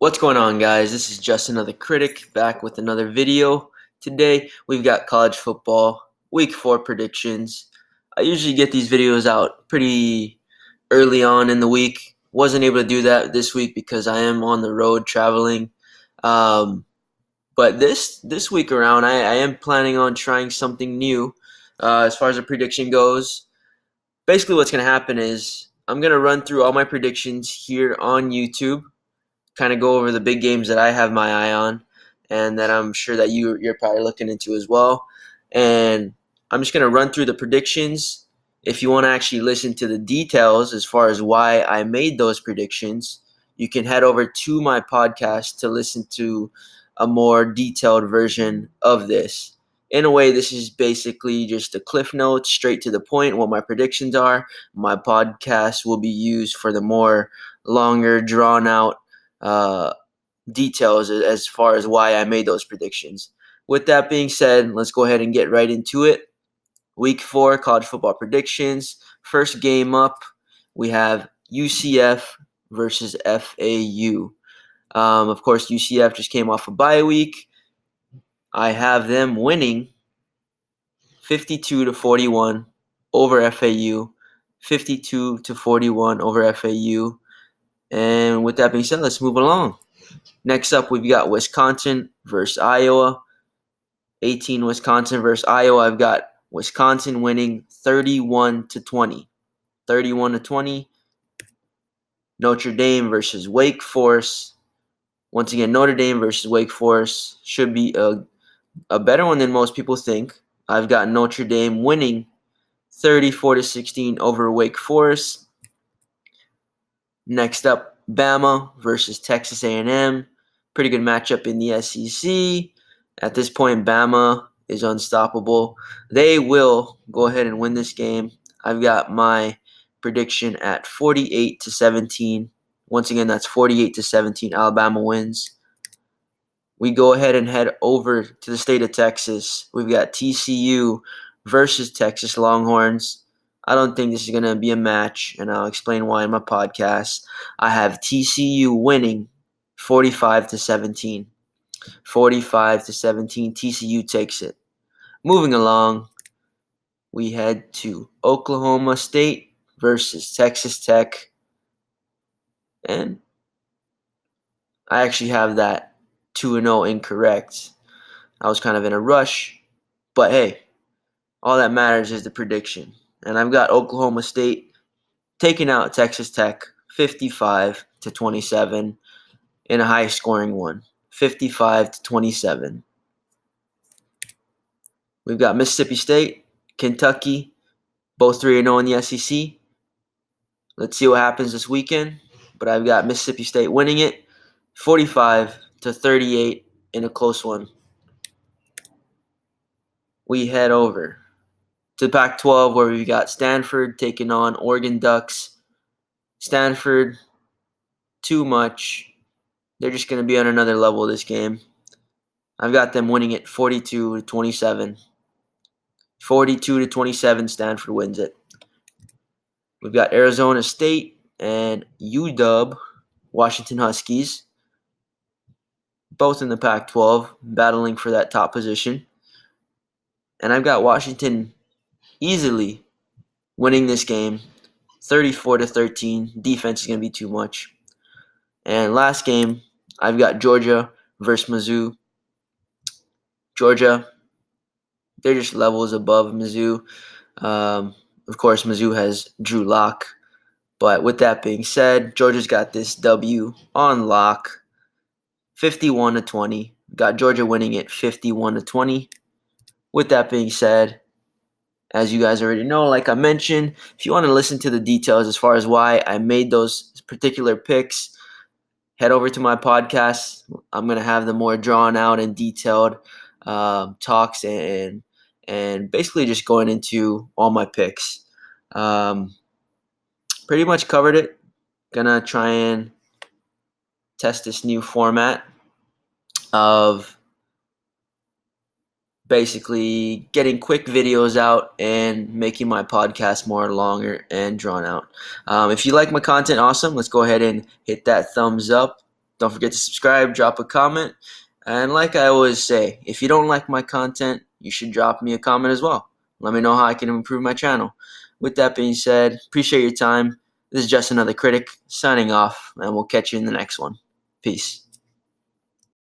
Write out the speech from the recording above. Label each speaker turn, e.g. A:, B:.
A: What's going on, guys? This is Justin, another critic, back with another video. Today, we've got college football, week 4 predictions. I usually get these videos out pretty early on in the week. Wasn't able to do that this week because I am on the road traveling. But this week around, I am planning on trying something new as far as the prediction goes. Basically, what's going to happen is I'm going to run through all my predictions here on YouTube, kind of go over the big games that I have my eye on and that I'm sure that you're probably looking into as well. And I'm just going to run through the predictions. If you want to actually listen to the details as far as why I made those predictions, you can head over to my podcast to listen to a more detailed version of this. In a way, this is basically just a cliff notes, straight to the point, what my predictions are. My podcast will be used for the more longer, drawn out details as far as why I made those predictions. With that being said, let's go ahead and get right into it. Week 4 college football predictions. First game up, we have UCF versus FAU. Of course, UCF just came off a bye week. I have them winning 52-41 over FAU. 52-41 over FAU. And with that being said, let's move along. Next up, we've got Wisconsin versus Iowa. 18 Wisconsin versus Iowa. I've got Wisconsin winning 31-20. 31-20. Notre Dame versus Wake Forest. Once again, Notre Dame versus Wake Forest should be a better one than most people think. I've got Notre Dame winning 34-16 over Wake Forest. Next up, Bama versus Texas A&M. Pretty good matchup in the SEC. At this point, Bama is unstoppable. They will go ahead and win this game. I've got my prediction at 48-17. Once again, that's 48-17. Alabama wins. We go ahead and head over to the state of Texas. We've got TCU versus Texas Longhorns. I don't think this is going to be a match, and I'll explain why in my podcast. I have TCU winning 45-17. 45-17, TCU takes it. Moving along, we head to Oklahoma State versus Texas Tech. And I actually have that 2-0 incorrect. I was kind of in a rush, but hey, all that matters is the prediction. And I've got Oklahoma State taking out Texas Tech 55-27 in a high-scoring one. 55-27. We've got Mississippi State, Kentucky, both 3-0 in the SEC. Let's see what happens this weekend. But I've got Mississippi State winning it 45-38 in a close one. We head over to Pac-12 where we've got Stanford taking on Oregon Ducks. Stanford, too much. They're just going to be on another level this game. I've got them winning it 42-27. 42-27, Stanford wins it. We've got Arizona State and UW, Washington Huskies, both in the Pac-12, battling for that top position. And I've got Washington easily winning this game, 34-13. Defense is going to be too much. And last game, I've got Georgia versus Mizzou. Georgia, they're just levels above Mizzou. Of course, Mizzou has Drew Lock. But with that being said, Georgia's got this W on lock, 51-20. Got Georgia winning it 51-20. With that being said, as you guys already know, like I mentioned, if you want to listen to the details as far as why I made those particular picks, head over to my podcast. I'm going to have the more drawn out and detailed talks and basically just going into all my picks. Pretty much covered it. Gonna try and test this new format of basically getting quick videos out and making my podcast more longer and drawn out. If you like my content, awesome. Let's go ahead and hit that thumbs up. Don't forget to subscribe, drop a comment, and like I always say, if you don't like my content, you should drop me a comment as well. Let me know how I can improve my channel. With that being said, appreciate your time. This is just another critic signing off, and we'll catch you in the next one. Peace.